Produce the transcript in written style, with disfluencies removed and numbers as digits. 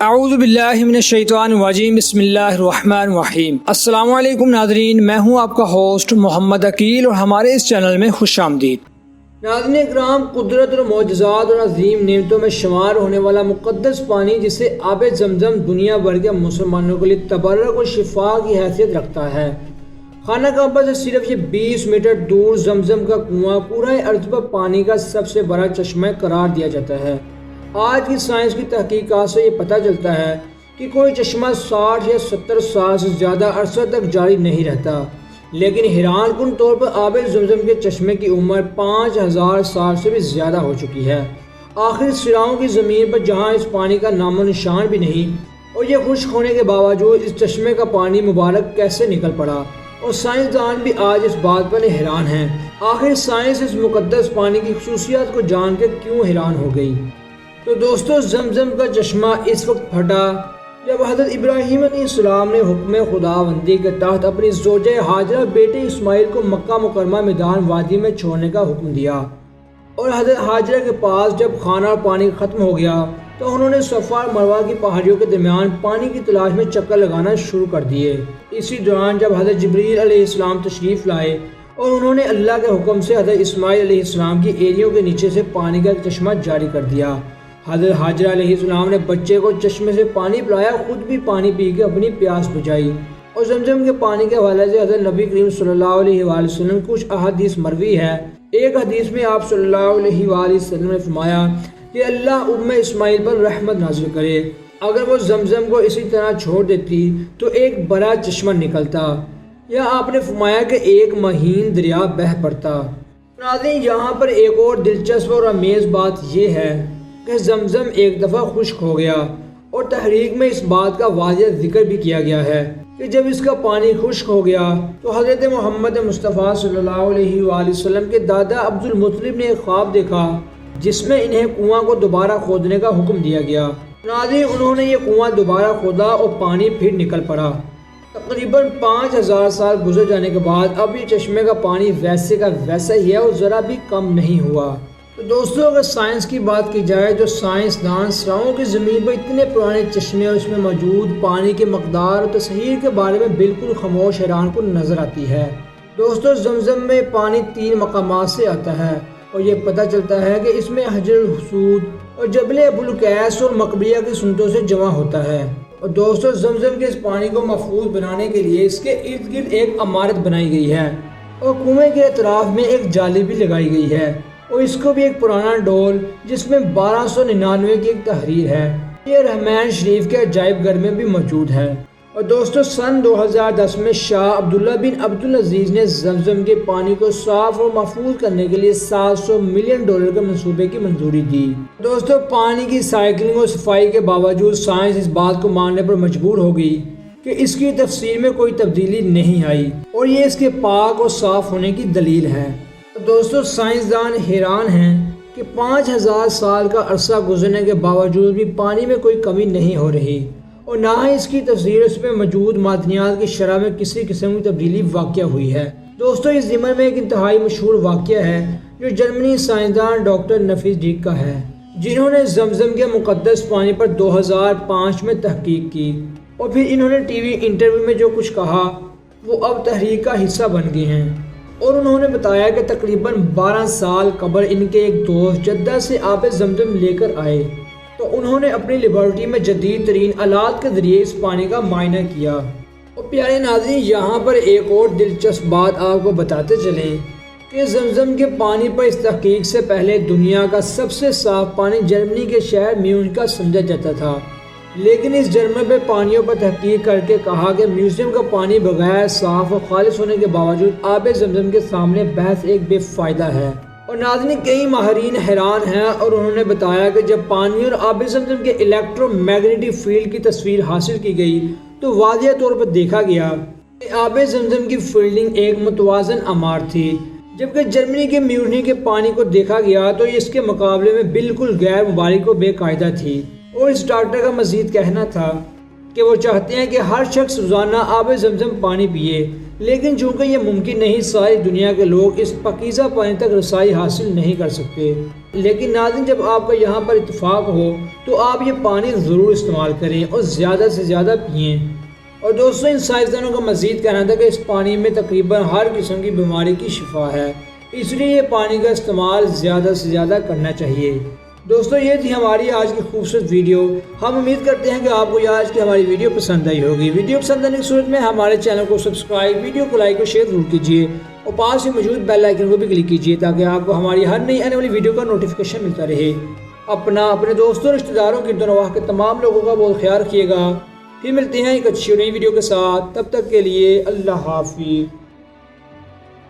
اعوذ باللہ من الشیطان الرجیم، بسم اللہ الرحمن الرحیم۔ السلام علیکم ناظرین، میں ہوں آپ کا ہوسٹ محمد عقیل اور ہمارے اس چینل میں خوش آمدید۔ ناظرین اکرام، قدرت اور معجزات اور عظیم نعمتوں میں شمار ہونے والا مقدس پانی جسے آب زمزم دنیا بھر کے مسلمانوں کے لیے تبرک اور شفا کی حیثیت رکھتا ہے۔ خانہ کعبہ سے صرف یہ 20 میٹر دور زمزم کا کنواں پورا ارض پر پانی کا سب سے بڑا چشمہ قرار دیا جاتا ہے۔ آج کی سائنس کی تحقیقات سے یہ پتہ چلتا ہے کہ کوئی چشمہ 60 یا 70 سال سے زیادہ عرصہ تک جاری نہیں رہتا، لیکن حیران کن طور پر آب زمزم کے چشمے کی عمر 5000 سال سے بھی زیادہ ہو چکی ہے۔ آخر سراؤں کی زمین پر جہاں اس پانی کا نام و نشان بھی نہیں، اور یہ خشک ہونے کے باوجود اس چشمے کا پانی مبارک کیسے نکل پڑا، اور سائنسدان بھی آج اس بات پر حیران ہیں۔ آخر سائنس اس مقدس پانی کی خصوصیات کو جان کے کیوں حیران ہو گئی؟ تو دوستو، زمزم کا چشمہ اس وقت پھٹا جب حضرت ابراہیم علیہ السلام نے حکم خداوندی کے تحت اپنی زوجہ ہاجرہ بیٹے اسماعیل کو مکہ مکرمہ میدان وادی میں چھوڑنے کا حکم دیا، اور حضرت ہاجرہ کے پاس جب کھانا اور پانی ختم ہو گیا تو انہوں نے صفا اور مروہ کی پہاڑیوں کے درمیان پانی کی تلاش میں چکر لگانا شروع کر دیے۔ اسی دوران جب حضرت جبریل علیہ السلام تشریف لائے اور انہوں نے اللہ کے حکم سے حضرت اسماعیل علیہ السلام کی ایڑیوں کے نیچے سے پانی کا ایک چشمہ جاری کر دیا۔ حضرت ہاجرہ علیہ السلام نے بچے کو چشمے سے پانی پلایا، خود بھی پانی پی کے اپنی پیاس بجھائی، اور زمزم کے پانی کے حوالے سے حضرت نبی کریم صلی اللہ علیہ وآلہ وسلم کچھ احادیث مروی ہے۔ ایک حدیث میں آپ صلی اللہ علیہ وآلہ وسلم نے فرمایا کہ اللہ اسماعیل پر رحمت نازل کرے، اگر وہ زمزم کو اسی طرح چھوڑ دیتی تو ایک بڑا چشمہ نکلتا، یا آپ نے فرمایا کہ ایک مہین دریا بہہ پڑتا۔ ناظرین، یہاں پر ایک اور دلچسپ اور امیز بات یہ ہے کہ زمزم ایک دفعہ خشک ہو گیا، اور تحریک میں اس بات کا واضح ذکر بھی کیا گیا ہے کہ جب اس کا پانی خشک ہو گیا تو حضرت محمد مصطفیٰ صلی اللہ علیہ وآلہ وسلم کے دادا عبد المطلب نے ایک خواب دیکھا جس میں انہیں کنواں کو دوبارہ کھودنے کا حکم دیا گیا۔ ناظرین، انہوں نے یہ کنواں دوبارہ کھودا اور پانی پھر نکل پڑا۔ تقریباً 5000 سال گزر جانے کے بعد اب یہ چشمے کا پانی ویسے کا ویسا ہی ہے اور ذرا بھی کم نہیں ہوا۔ تو دوستو، اگر سائنس کی بات کی جائے تو سائنسدان سراؤں کی زمین پر اتنے پرانے چشمے اور اس میں موجود پانی کے مقدار اور تصحیر کے بارے میں بالکل خاموش حیران کو نظر آتی ہے۔ دوستو، زمزم میں پانی 3 مقامات سے آتا ہے، اور یہ پتہ چلتا ہے کہ اس میں حجر الحسود اور جبل ابوالقیس اور مقبریہ کی سنتوں سے جمع ہوتا ہے۔ اور دوستو، زمزم کے اس پانی کو محفوظ بنانے کے لیے اس کے ارد گرد ایک عمارت بنائی گئی ہے، اور کنویں کے اطراف میں ایک جالی بھی لگائی گئی ہے، اور اس کو بھی ایک پرانا ڈول جس میں 1299 کی ایک تحریر ہے، یہ رحمین شریف کے عجائب گھر میں بھی موجود ہے۔ اور دوستو، سن 2010 میں شاہ عبداللہ بن عبدالعزیز نے زمزم کے پانی کو صاف اور محفوظ کرنے کے لیے $700 ملین کے منصوبے کی منظوری دی۔ دوستو، پانی کی سائیکلنگ اور صفائی کے باوجود سائنس اس بات کو ماننے پر مجبور ہو گئی کہ اس کی تفسیر میں کوئی تبدیلی نہیں آئی، اور یہ اس کے پاک اور صاف ہونے کی دلیل ہے۔ دوستو، سائنسدان حیران ہیں کہ 5000 سال کا عرصہ گزرنے کے باوجود بھی پانی میں کوئی کمی نہیں ہو رہی، اور نہ ہی اس کی تفسیر اس میں موجود معدنیات کی شرح میں کسی قسم کی تبدیلی واقع ہوئی ہے۔ دوستو، اس ضمن میں ایک انتہائی مشہور واقعہ ہے جو جرمنی سائنسدان ڈاکٹر نفیس ڈیک کا ہے، جنہوں نے زمزم کے مقدس پانی پر 2005 میں تحقیق کی، اور پھر انہوں نے ٹی وی انٹرویو میں جو کچھ کہا وہ اب تحریک کا حصہ بن گئے ہیں۔ اور انہوں نے بتایا کہ تقریباً 12 سال قبل ان کے ایک دوست جدہ سے آب زمزم لے کر آئے، تو انہوں نے اپنی لیبارٹری میں جدید ترین آلات کے ذریعے اس پانی کا معائنہ کیا۔ اور پیارے ناظرین، یہاں پر ایک اور دلچسپ بات آپ کو بتاتے چلیں کہ زمزم کے پانی پر اس تحقیق سے پہلے دنیا کا سب سے صاف پانی جرمنی کے شہر میونخ کا سمجھا جاتا تھا، لیکن اس جرمن پہ پانیوں پر تحقیق کر کے کہا کہ میوزیم کا پانی بغیر صاف اور خالص ہونے کے باوجود آب زمزم کے سامنے بحث ایک بے فائدہ ہے۔ اور ناظرین، کئی ماہرین حیران ہیں، اور انہوں نے بتایا کہ جب پانی اور آب زمزم کے الیکٹرو میگنیٹک فیلڈ کی تصویر حاصل کی گئی تو واضح طور پر دیکھا گیا کہ آب زمزم کی فیلڈنگ ایک متوازن عمار تھی، جبکہ جرمنی کے میونخ کے پانی کو دیکھا گیا تو یہ اس کے مقابلے میں بالکل غیر مبارک و بے قاعدہ تھی۔ اور اس ڈاکٹر کا مزید کہنا تھا کہ وہ چاہتے ہیں کہ ہر شخص روزانہ آب زمزم پانی پیے، لیکن چونکہ یہ ممکن نہیں، ساری دنیا کے لوگ اس پاکیزہ پانی تک رسائی حاصل نہیں کر سکتے۔ لیکن ناظرین، جب آپ کا یہاں پر اتفاق ہو تو آپ یہ پانی ضرور استعمال کریں اور زیادہ سے زیادہ پئیں۔ اور دوستوں، ان سائنسدانوں کا مزید کہنا تھا کہ اس پانی میں تقریباً ہر قسم کی بیماری کی شفا ہے، اس لیے یہ پانی کا استعمال زیادہ سے زیادہ کرنا چاہیے۔ دوستوں، یہ تھی ہماری آج کی خوبصورت ویڈیو۔ ہم امید کرتے ہیں کہ آپ کو یہ آج کی ہماری ویڈیو پسند آئی ہوگی۔ ویڈیو پسند آنے کی صورت میں ہمارے چینل کو سبسکرائب، ویڈیو کو لائک اور شیئر ضرور کیجیے اور پاس ہی موجود بیل آئیکن کو بھی کلک کیجیے تاکہ آپ کو ہماری ہر نئی آنے والی ویڈیو کا نوٹیفیکیشن ملتا رہے۔ اپنے دوستوں اور رشتہ داروں کی دنیا کے تمام لوگوں کا بہت خیال رکھیے گا۔ پھر ملتے ہیں ایک اچھی اور نئی ویڈیو کے ساتھ، تب تک کے لیے اللہ حافظ۔